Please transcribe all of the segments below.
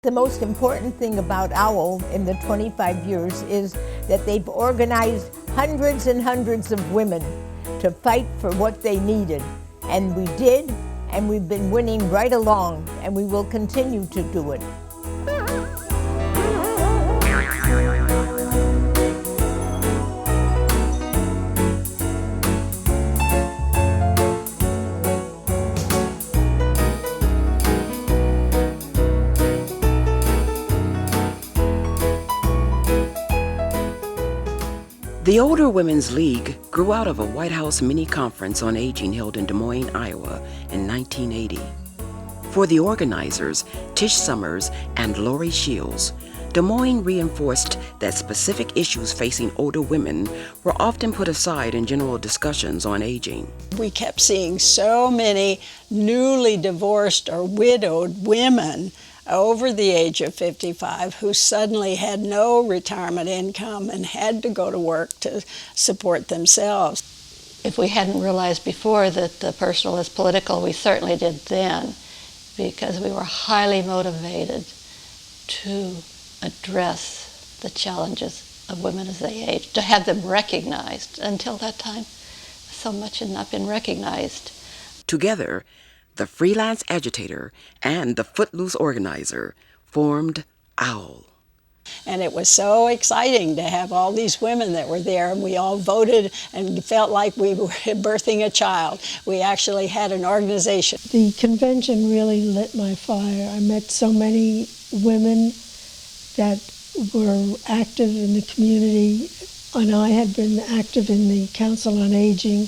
The most important thing about OWL in the 25 years is that they've organized hundreds and hundreds of women to fight for what they needed. And we did, and we've been winning right along, and we will continue to do it. The Older Women's League grew out of a White House mini-conference on aging held in Des Moines, Iowa in 1980. For the organizers, Tish Summers and Lori Shields, Des Moines reinforced that specific issues facing older women were often put aside in general discussions on aging. We kept seeing so many newly divorced or widowed women over the age of 55 who suddenly had no retirement income and had to go to work to support themselves. If we hadn't realized before that the personal is political, we certainly did then, because we were highly motivated to address the challenges of women as they age, to have them recognized. Until that time, so much had not been recognized. Together, the freelance agitator and the footloose organizer formed OWL. And it was so exciting to have all these women that were there, and we all voted and felt like we were birthing a child. We actually had an organization. The convention really lit my fire. I met so many women that were active in the community, and I had been active in the Council on Aging.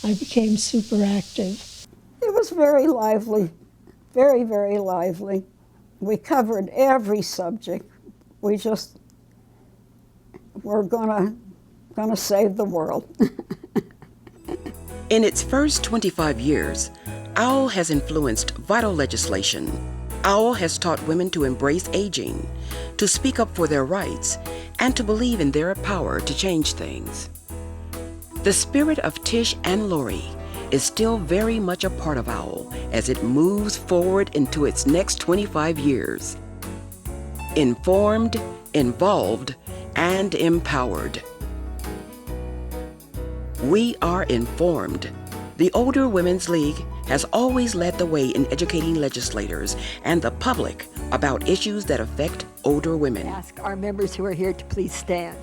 I became super active. It was very lively, very, very lively. We covered every subject. We just were gonna save the world. In its first 25 years, OWL has influenced vital legislation. OWL has taught women to embrace aging, to speak up for their rights, and to believe in their power to change things. The spirit of Tish and Lori is still very much a part of OWL as it moves forward into its next 25 years. Informed, involved, and empowered. We are informed. The Older Women's League has always led the way in educating legislators and the public about issues that affect older women. Ask our members who are here to please stand.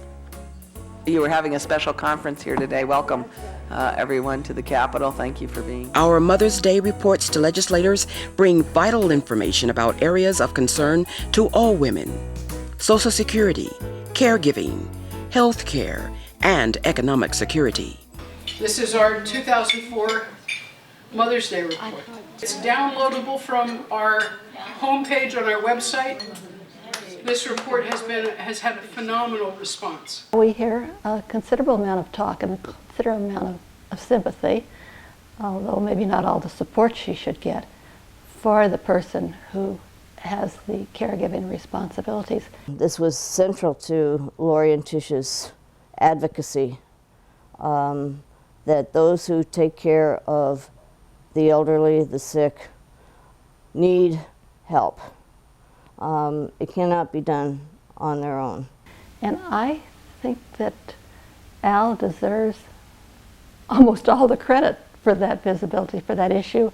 You are having a special conference here today. Welcome everyone to the Capitol. Thank you for being. Our Mother's Day reports to legislators bring vital information about areas of concern to all women: Social Security, caregiving, health care, and economic security. This is our 2004 Mother's Day report. It's downloadable from our homepage on our website. This report has had a phenomenal response. We hear a considerable amount of talk and a considerable amount of sympathy, although maybe not all the support she should get, for the person who has the caregiving responsibilities. This was central to Lori and Tish's advocacy, that those who take care of the elderly, the sick, need help. It cannot be done on their own. And I think that Al deserves almost all the credit for that visibility, for that issue,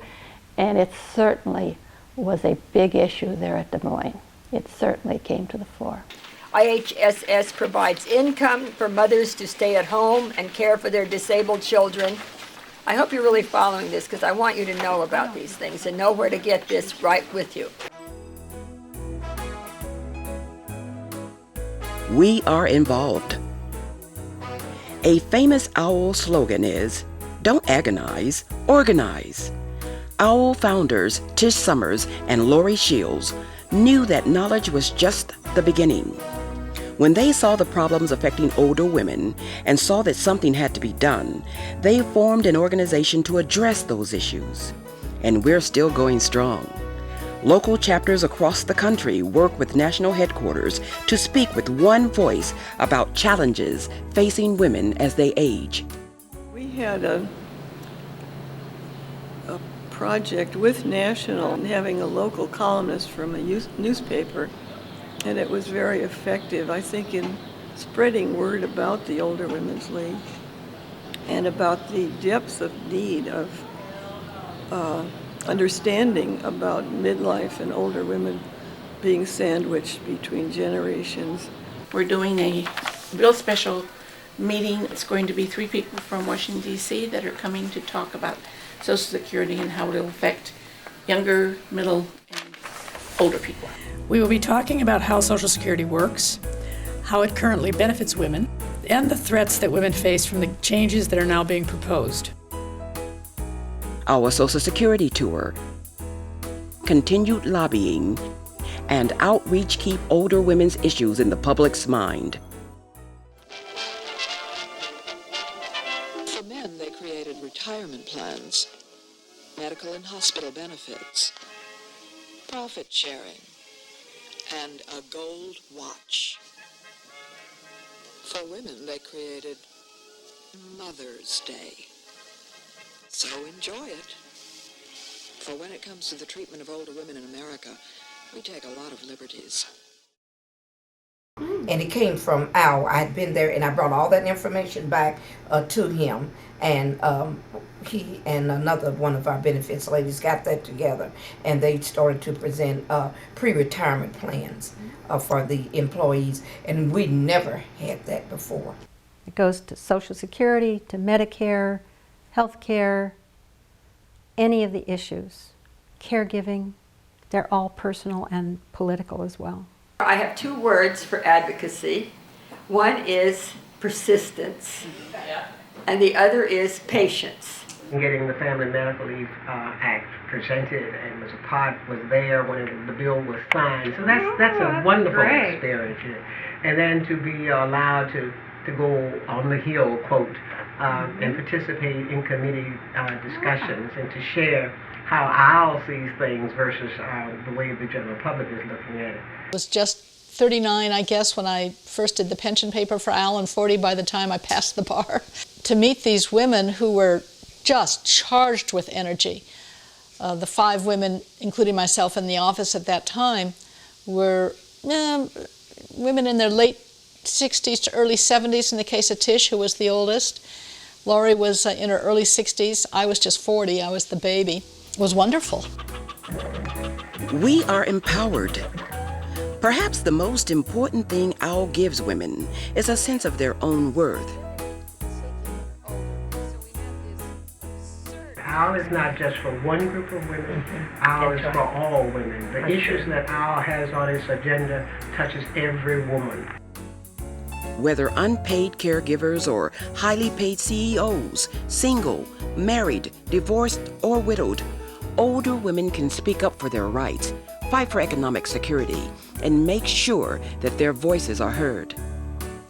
and it certainly was a big issue there at Des Moines. It certainly came to the fore. IHSS provides income for mothers to stay at home and care for their disabled children. I hope you're really following this, because I want you to know about these things and know where to get this right with you. We are involved. A famous OWL slogan is, "Don't agonize, organize." OWL founders Tish Summers and Lori Shields knew that knowledge was just the beginning. When they saw the problems affecting older women and saw that something had to be done, they formed an organization to address those issues. And we're still going strong. Local chapters across the country work with national headquarters to speak with one voice about challenges facing women as they age. We had a project with National and having a local columnist from a newspaper, and it was very effective, I think, in spreading word about the Older Women's League and about the depth of need of understanding about midlife and older women being sandwiched between generations. We're doing a real special meeting. It's going to be 3 people from Washington, D.C. that are coming to talk about Social Security and how it will affect younger, middle, and older people. We will be talking about how Social Security works, how it currently benefits women, and the threats that women face from the changes that are now being proposed. Our Social Security tour, continued lobbying, and outreach keep older women's issues in the public's mind. For men, they created retirement plans, medical and hospital benefits, profit sharing, and a gold watch. For women, they created Mother's Day. So enjoy it. For when it comes to the treatment of older women in America, we take a lot of liberties. And it came from Al. I had been there and I brought all that information back to him, and he and another one of our benefits ladies got that together, and they started to present pre-retirement plans for the employees, and we never had that before. It goes to Social Security, to Medicare, health care, any of the issues, caregiving, they're all personal and political as well. I have 2 words for advocacy. One is persistence, and the other is patience. Getting the Family Medical Leave Act presented and was there when the bill was signed. So that's a wonderful experience. And then to be allowed to go on the Hill, quote, and participate in committee discussions and to share how Al sees things versus the way the general public is looking at it. I was just 39, I guess, when I first did the pension paper for Al, and 40 by the time I passed the bar. To meet these women who were just charged with energy. The 5 women, including myself in the office at that time, were women in their late 60s to early 70s in the case of Tish, who was the oldest. Laurie was in her early 60s. I was just 40. I was the baby. It was wonderful. We are empowered. Perhaps the most important thing OWL gives women is a sense of their own worth. OWL is not just for one group of women, OWL is for all women. The issues that OWL has on its agenda touches every woman. Whether unpaid caregivers or highly paid CEOs, single, married, divorced, or widowed, older women can speak up for their rights, fight for economic security, and make sure that their voices are heard.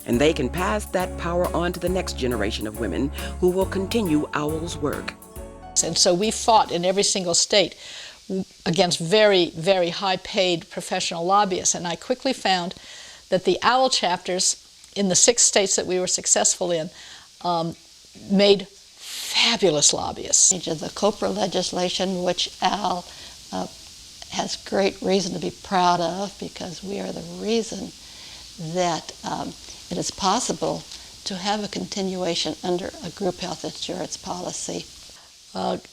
And they can pass that power on to the next generation of women who will continue OWL's work. And so we fought in every single state against very, very high-paid professional lobbyists. And I quickly found that the OWL chapters in the 6 states that we were successful in made fabulous lobbyists. The COPRA legislation, which Al has great reason to be proud of, because we are the reason that it is possible to have a continuation under a group health insurance policy.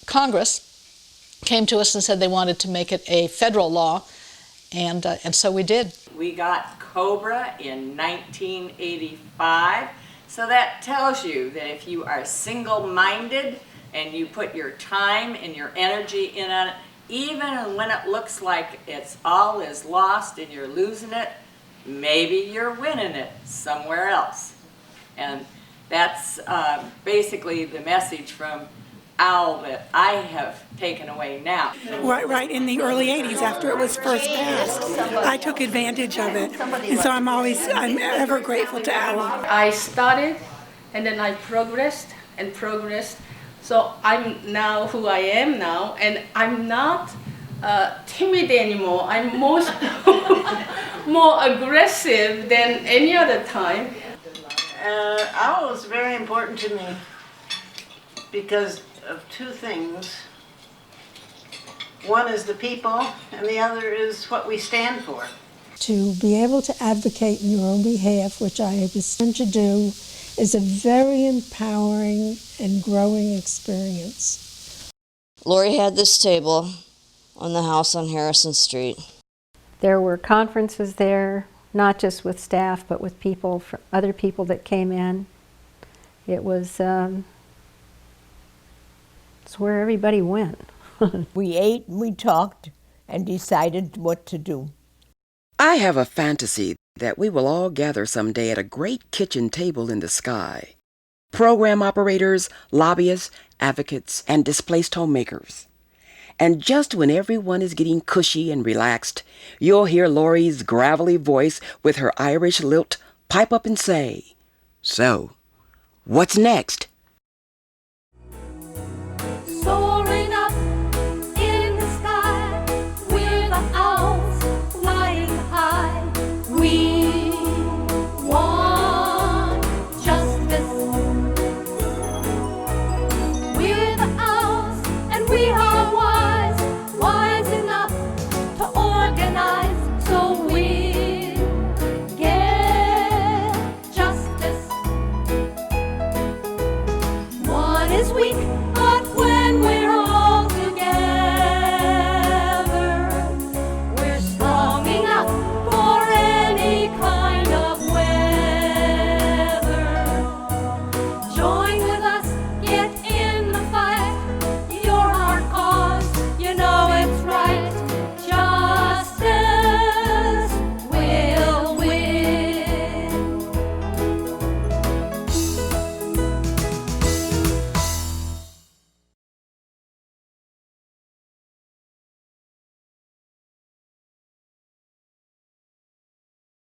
Congress came to us and said they wanted to make it a federal law, and so we did. We got COBRA in 1985, so that tells you that if you are single-minded and you put your time and your energy in on it, even when it looks like it's all is lost and you're losing it, maybe you're winning it somewhere else. And that's basically the message from OWL that I have taken away now. Right in the early 80s, after it was first passed, I took advantage of it, and so I'm ever grateful to OWL. I started, and then I progressed and progressed, so I'm now who I am now, and I'm not timid anymore. I'm more aggressive than any other time. OWL is very important to me because of 2 things. One is the people, and the other is what we stand for. To be able to advocate in your own behalf, which I have been to do, is a very empowering and growing experience. Lori had this table on the house on Harrison Street. There were conferences there, not just with staff, but with people, other people that came in. It was it's where everybody went. We ate, we talked, and decided what to do. I have a fantasy that we will all gather someday at a great kitchen table in the sky. Program operators, lobbyists, advocates, and displaced homemakers. And just when everyone is getting cushy and relaxed, you'll hear Lori's gravelly voice with her Irish lilt pipe up and say, "So, what's next?" Soaring up in the sky, we're the owls flying high. We want justice. We're the owls, and we are wise, wise enough to organize, so we get justice. One is weak